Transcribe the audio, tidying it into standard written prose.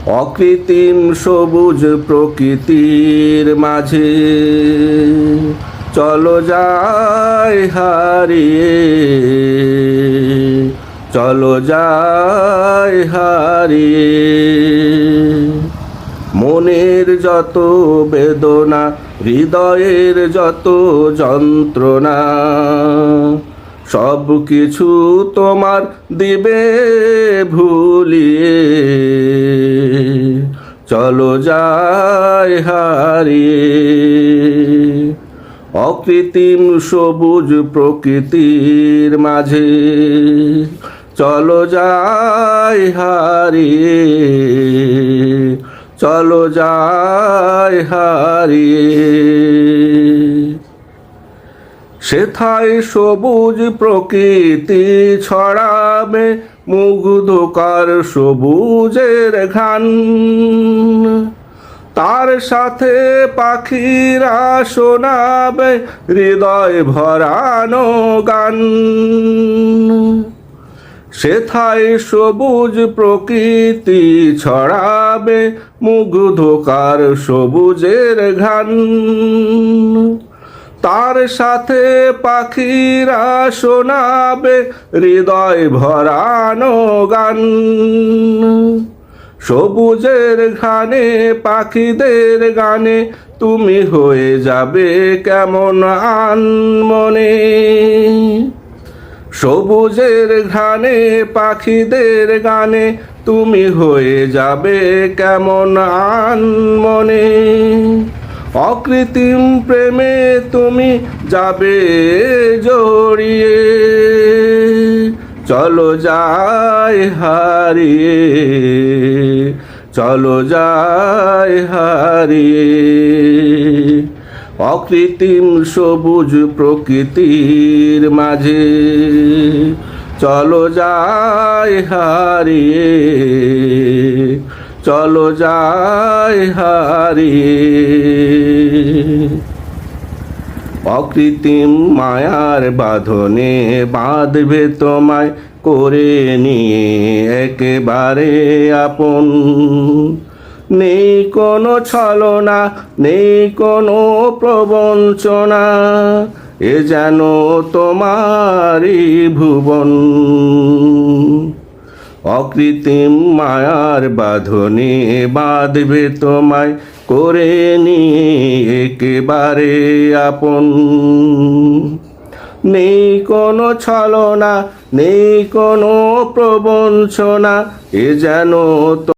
অকৃত্রিম সবুজ প্রকৃতির মাঝে চলো যাই হারিয়ে, চলো যাই হারিয়ে। মনের যত বেদনা, হৃদয়ের যত যন্ত্রণা, সব কিছু তোমার দিবে ভুলিয়ে, চলো যাই হারিয়ে। অকৃত্রিম সবুজ প্রকৃতির মাঝে চলো যাই হারিয়ে, চলো যাই হারিয়ে। সেথায় সবুজ প্রকৃতি ছড়াবে মুগ্ধকর সবুজের ঘ্রাণ, তার সাথে পাখিরা শোনাবে হৃদয় ভরানো গান। সেথায় সবুজ প্রকৃতি ছড়াবে মুগ্ধকর সবুজের ঘ্রাণ, তার সাথে পাখিরা শোনাবে হৃদয় ভরানো গান। সবুজের ঘ্রাণে পাখিদের গানে তুমি হয়ে যাবে কেমন আনমনে। সবুজের ঘ্রাণে পাখিদের গানে তুমি হয়ে যাবে কেমন আনমনে। অকৃত্রিম প্রেমে তুমি যাবে জড়িয়ে, চলো যাই হারিয়ে, চলো যাই হারিয়ে। অকৃত্রিম সবুজ প্রকৃতির মাঝে চলো যাই হারিয়ে, চলো যাই হারিয়ে। অকৃত্রিম মায়ার বাঁধনে বাঁধবে তোমায় করে নিয়ে একেবারে আপন। নেই কোনো ছলনা, নেই কোনো প্রবঞ্চনা, এ যেন তোমারই ভুবন। অকৃত্রিম মায়ার বাঁধনে বাঁধবে তোমায় করে নিয়ে একেবারে আপন। নেই কোনো ছলনা, নেই কোনো প্রবঞ্চনা, এ যেন